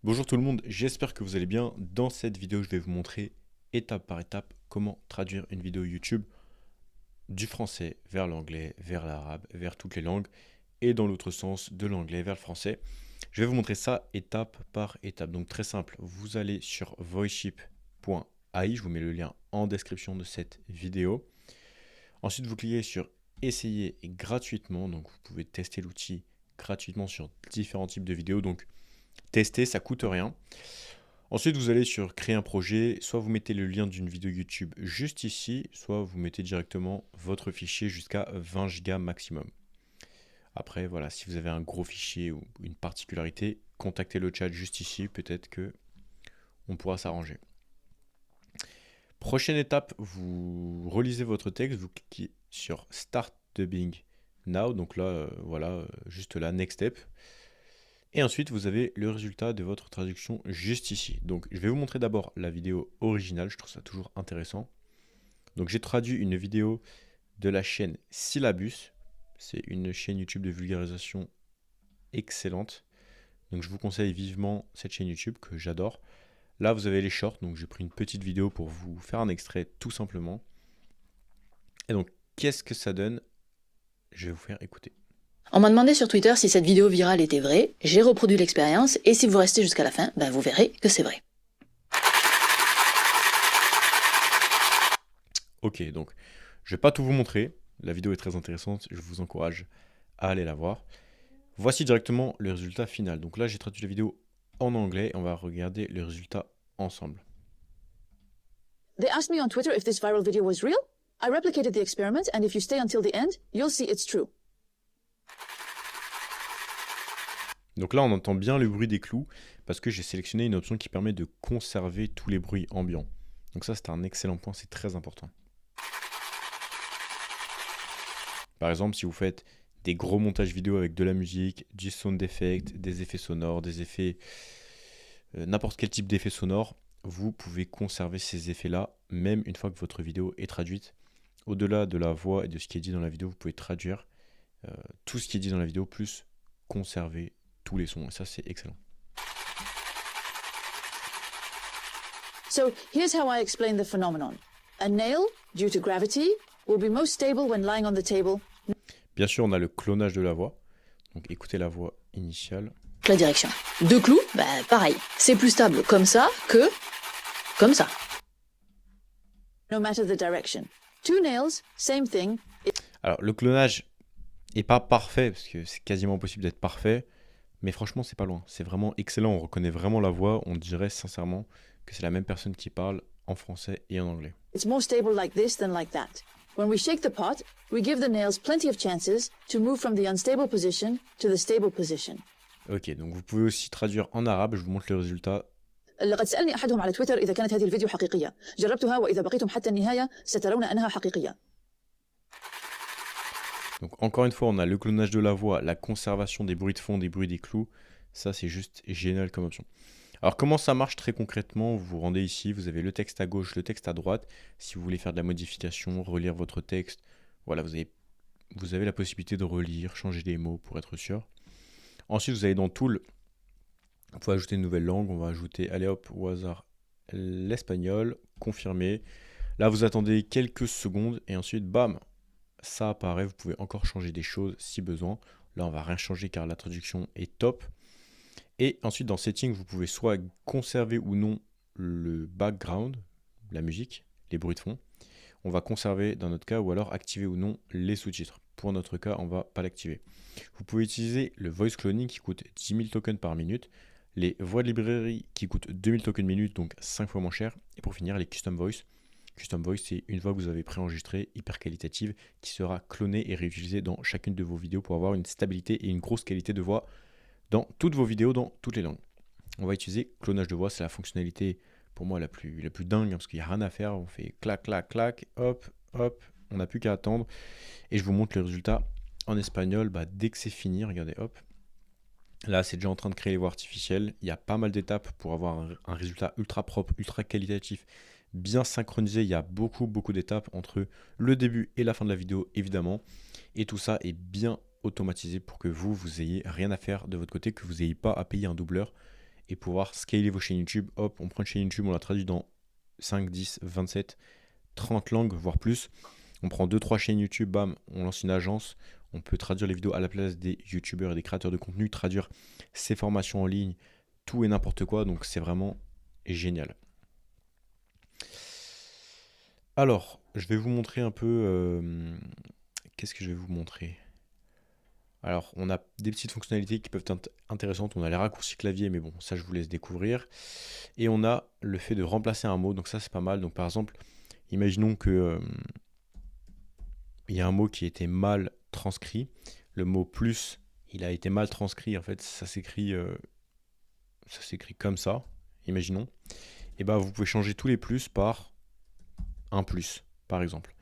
Bonjour tout le monde, j'espère que vous allez bien. Dans cette vidéo, je vais vous montrer étape par étape comment traduire une vidéo YouTube du français vers l'anglais, vers l'arabe, vers toutes les langues et dans l'autre sens de l'anglais vers le français. Je vais vous montrer ça étape par étape. Donc très simple, vous allez sur voiceship.ai, je vous mets le lien en description de cette vidéo. Ensuite, vous cliquez sur essayer gratuitement, donc vous pouvez tester l'outil gratuitement sur différents types de vidéos. Donc tester, ça coûte rien. Ensuite, vous allez sur créer un projet, soit vous mettez le lien d'une vidéo YouTube juste ici, soit vous mettez directement votre fichier jusqu'à 20 Go maximum. Après, voilà, si vous avez un gros fichier ou une particularité, contactez le chat juste ici, peut-être que on pourra s'arranger. Prochaine étape, vous relisez votre texte, vous cliquez sur Start Dubbing Now, donc là, voilà, juste là, Next Step. Et ensuite, vous avez le résultat de votre traduction juste ici. Donc, je vais vous montrer d'abord la vidéo originale. Je trouve ça toujours intéressant. Donc, j'ai traduit une vidéo de la chaîne Syllabus. C'est une chaîne YouTube de vulgarisation excellente. Donc, je vous conseille vivement cette chaîne YouTube que j'adore. Là, vous avez les shorts. Donc, j'ai pris une petite vidéo pour vous faire un extrait tout simplement. Et donc, qu'est-ce que ça donne? Je vais vous faire écouter. On m'a demandé sur Twitter si cette vidéo virale était vraie, j'ai reproduit l'expérience et si vous restez jusqu'à la fin, vous verrez que c'est vrai. Ok, donc je ne vais pas tout vous montrer. La vidéo est très intéressante. Je vous encourage à aller la voir. Voici directement le résultat final. Donc là, j'ai traduit la vidéo en anglais et on va regarder le résultat ensemble. They asked me on Twitter if this viral video was real. I replicated the experiment and if you stay until the end, you'll see it's true. Donc là, on entend bien le bruit des clous parce que j'ai sélectionné une option qui permet de conserver tous les bruits ambiants. Donc ça, c'est un excellent point, c'est très important. Par exemple, si vous faites des gros montages vidéo avec de la musique, du sound effect, des effets sonores, des effets, n'importe quel type d'effet sonore, vous pouvez conserver ces effets-là, même une fois que votre vidéo est traduite. Au-delà de la voix et de ce qui est dit dans la vidéo, vous pouvez traduire tout ce qui est dit dans la vidéo, plus conserver tous les sons. Et ça, c'est excellent. So here's how I explain the phenomenon. A nail, due to gravity, will be most stable when lying on the table. Bien sûr, on a le clonage de la voix. Donc écoutez la voix initiale. La direction. Deux clous, pareil. C'est plus stable comme ça que comme ça. No matter the direction. Two nails, same thing. Alors le clonage est pas parfait, parce que c'est quasiment impossible d'être parfait. Mais franchement, c'est pas loin. C'est vraiment excellent. On reconnaît vraiment la voix. On dirait sincèrement que c'est la même personne qui parle en français et en anglais. It's more stable like this than like that. When we shake the pot, we give the nails plenty of chances to move from the unstable position to the stable position. Ok, donc vous pouvez aussi traduire en arabe. Je vous montre le résultat. لقد سألني أحدهم على تويتر إذا كانت هذه الفيديو حقيقية. جربتها وإذا بقيتم حتى النهاية سترون أنها حقيقية. Donc encore une fois, on a le clonage de la voix, la conservation des bruits de fond, des bruits des clous. Ça, c'est juste génial comme option. Alors comment ça marche très concrètement? Vous vous rendez ici, vous avez le texte à gauche, le texte à droite. Si vous voulez faire de la modification, relire votre texte, voilà, vous avez la possibilité de relire, changer des mots pour être sûr. Ensuite, vous allez dans Tool, vous pouvez ajouter une nouvelle langue. On va ajouter, allez hop, au hasard, l'espagnol, confirmer. Là, vous attendez quelques secondes et ensuite, bam, ça apparaît. Vous pouvez encore changer des choses si besoin. Là, on va rien changer car la traduction est top. Et ensuite, dans Settings, vous pouvez soit conserver ou non le background, la musique, les bruits de fond. On va conserver dans notre cas ou alors activer ou non les sous-titres. Pour notre cas, on ne va pas l'activer. Vous pouvez utiliser le voice cloning qui coûte 10 000 tokens par minute, les voix de librairie qui coûtent 2000 tokens minute, donc 5 fois moins cher. Et pour finir, les custom voice. Custom voice, c'est une voix que vous avez préenregistrée, hyper qualitative, qui sera clonée et réutilisée dans chacune de vos vidéos pour avoir une stabilité et une grosse qualité de voix dans toutes vos vidéos, dans toutes les langues. On va utiliser clonage de voix, c'est la fonctionnalité pour moi la plus dingue, parce qu'il n'y a rien à faire. On fait clac, clac, clac, hop, hop, on n'a plus qu'à attendre. Et je vous montre le résultat en espagnol dès que c'est fini. Regardez, hop. Là, c'est déjà en train de créer les voix artificielles. Il y a pas mal d'étapes pour avoir un résultat ultra propre, ultra qualitatif, bien synchronisé. Il y a beaucoup d'étapes entre le début et la fin de la vidéo, évidemment. Et tout ça est bien automatisé pour que vous ayez rien à faire de votre côté, que vous n'ayez pas à payer un doubleur et pouvoir scaler vos chaînes YouTube. Hop, on prend une chaîne YouTube, on la traduit dans 5, 10, 27, 30 langues, voire plus. On prend 2-3 chaînes YouTube, bam, on lance une agence. On peut traduire les vidéos à la place des YouTubeurs et des créateurs de contenu, traduire ses formations en ligne, tout et n'importe quoi. Donc c'est vraiment génial. Alors, je vais vous montrer un peu... qu'est-ce que je vais vous montrer? Alors, on a des petites fonctionnalités qui peuvent être intéressantes. On a les raccourcis clavier, mais bon, ça je vous laisse découvrir. Et on a le fait de remplacer un mot, donc ça c'est pas mal. Donc par exemple, imaginons que il y a un mot qui a été mal transcrit. Le mot plus, il a été mal transcrit. En fait, ça s'écrit comme ça. Imaginons. Et ben, vous pouvez changer tous les plus par un plus, par exemple.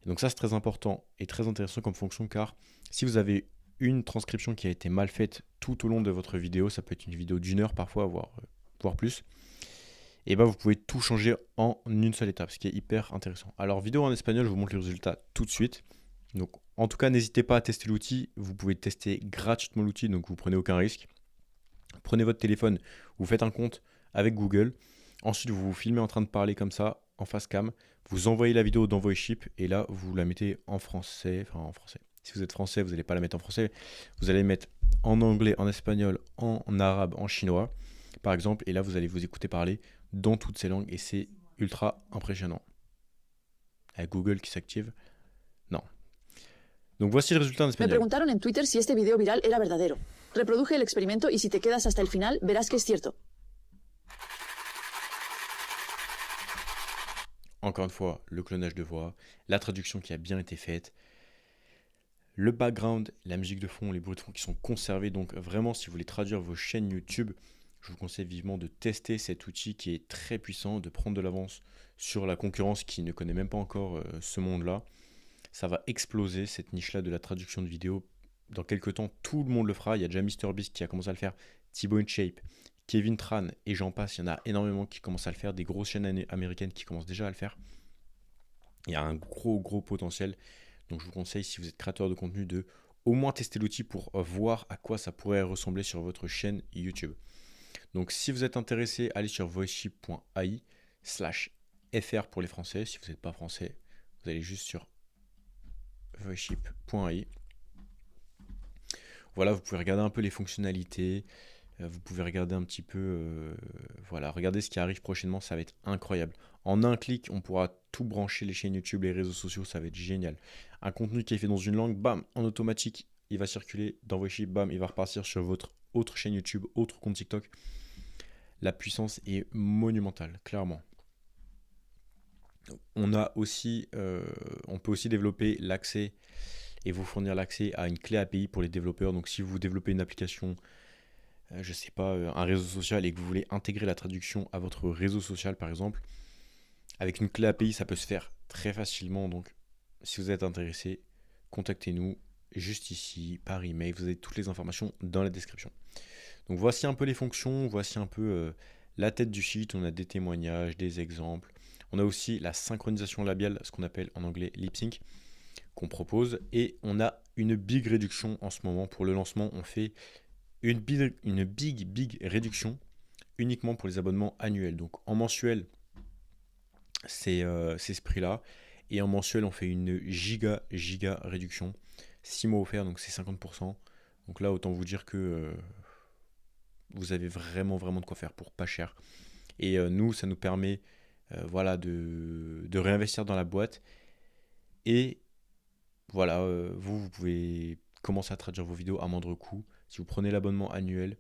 Et donc ça c'est très important et très intéressant comme fonction, car si vous avez une transcription qui a été mal faite tout au long de votre vidéo, ça peut être une vidéo d'1 heure parfois, voire plus, et ben vous pouvez tout changer en une seule étape, ce qui est hyper intéressant. Alors vidéo en espagnol, je vous montre les résultats tout de suite. Donc en tout cas, n'hésitez pas à tester l'outil. Vous pouvez tester gratuitement l'outil, donc vous prenez aucun risque. Prenez votre téléphone, vous faites un compte avec Google. Ensuite, vous vous filmez en train de parler comme ça, en face cam. Vous envoyez la vidéo dans VoiceShip et là, vous la mettez en français. Enfin, en français. Si vous êtes français, vous n'allez pas la mettre en français. Vous allez la mettre en anglais, en espagnol, en arabe, en chinois, par exemple. Et là, vous allez vous écouter parler dans toutes ces langues et c'est ultra impressionnant. Avec Google qui s'active. Non. Donc voici le résultat en Me espagnol. preguntaron en Twitter si este video viral era verdadero. Reproduje el experimento y si te quedas hasta el final, verás que es cierto. Encore une fois, le clonage de voix, la traduction qui a bien été faite, le background, la musique de fond, les bruits de fond qui sont conservés. Donc vraiment, si vous voulez traduire vos chaînes YouTube, je vous conseille vivement de tester cet outil qui est très puissant, de prendre de l'avance sur la concurrence qui ne connaît même pas encore ce monde-là. Ça va exploser cette niche-là de la traduction de vidéos. Dans quelques temps, tout le monde le fera. Il y a déjà MrBeast qui a commencé à le faire, Thibaut InShape, Kevin Tran et j'en passe. Il y en a énormément qui commencent à le faire, des grosses chaînes américaines qui commencent déjà à le faire. Il y a un gros potentiel. Donc je vous conseille, si vous êtes créateur de contenu, de au moins tester l'outil pour voir à quoi ça pourrait ressembler sur votre chaîne YouTube. Donc si vous êtes intéressé, allez sur voiceship.ai/fr pour les Français. Si vous n'êtes pas français, vous allez juste sur voiceship.ai. Voilà, vous pouvez regarder un peu les fonctionnalités. Vous pouvez regarder un petit peu, voilà, regardez ce qui arrive prochainement, ça va être incroyable. En un clic, on pourra tout brancher, les chaînes YouTube, les réseaux sociaux, ça va être génial. Un contenu qui est fait dans une langue, bam, en automatique, il va circuler dans VoiceShip, bam, il va repartir sur votre autre chaîne YouTube, autre compte TikTok. La puissance est monumentale, clairement. On peut aussi développer l'accès et vous fournir l'accès à une clé API pour les développeurs. Donc si vous développez une application, je sais pas, un réseau social et que vous voulez intégrer la traduction à votre réseau social par exemple, avec une clé API ça peut se faire très facilement. Donc si vous êtes intéressé, contactez-nous juste ici par email, vous avez toutes les informations dans la description. Donc voici un peu les fonctions, voici un peu la tête du site, on a des témoignages, des exemples. On a aussi la synchronisation labiale, ce qu'on appelle en anglais lip sync, qu'on propose, et on a une big réduction en ce moment. Pour le lancement, on fait une big réduction uniquement pour les abonnements annuels. Donc en mensuel, c'est ce prix-là, et en mensuel, on fait une giga réduction. 6 mois offerts, donc c'est 50%. Donc là, autant vous dire que vous avez vraiment de quoi faire pour pas cher. Et nous, ça nous permet voilà, de réinvestir dans la boîte. Et voilà, vous pouvez commencer à traduire vos vidéos à moindre coût. Si vous prenez l'abonnement annuel,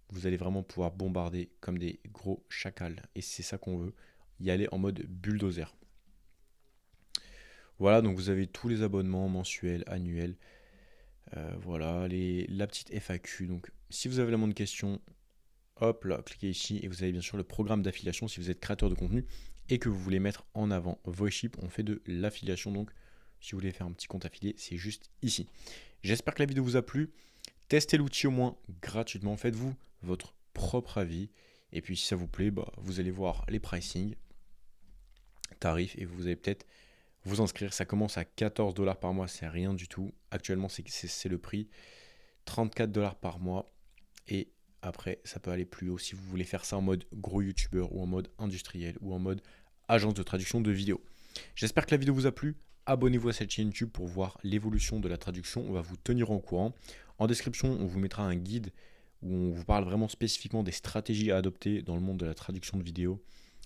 vous allez vraiment pouvoir bombarder comme des gros chacals. Et c'est ça qu'on veut, y aller en mode bulldozer. Voilà, donc vous avez tous les abonnements mensuels, annuels. Voilà, la petite FAQ. Donc si vous avez la moindre question, hop là, cliquez ici et vous avez bien sûr le programme d'affiliation si vous êtes créateur de contenu et que vous voulez mettre en avant VoiceShip. On fait de l'affiliation, donc si vous voulez faire un petit compte affilié, c'est juste ici. J'espère que la vidéo vous a plu. Testez l'outil au moins gratuitement. Faites-vous votre propre avis. Et puis si ça vous plaît, vous allez voir les pricing, tarifs, et vous allez peut-être vous inscrire. Ça commence à 14 $ par mois, c'est rien du tout. Actuellement, c'est le prix. 34 $ par mois. Et Après, ça peut aller plus haut si vous voulez faire ça en mode gros youtubeur ou en mode industriel ou en mode agence de traduction de vidéos. J'espère que la vidéo vous a plu. Abonnez-vous à cette chaîne YouTube pour voir l'évolution de la traduction. On va vous tenir au courant. En description, on vous mettra un guide où on vous parle vraiment spécifiquement des stratégies à adopter dans le monde de la traduction de vidéos,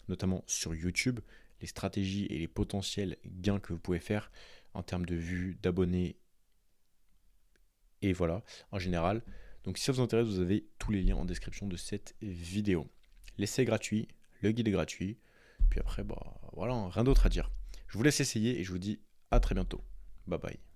notamment sur YouTube, les stratégies et les potentiels gains que vous pouvez faire en termes de vues, d'abonnés, et voilà, en général. Donc si ça vous intéresse, vous avez tous les liens en description de cette vidéo. L'essai est gratuit, le guide est gratuit, puis après, bah voilà, rien d'autre à dire. Je vous laisse essayer et je vous dis à très bientôt. Bye bye.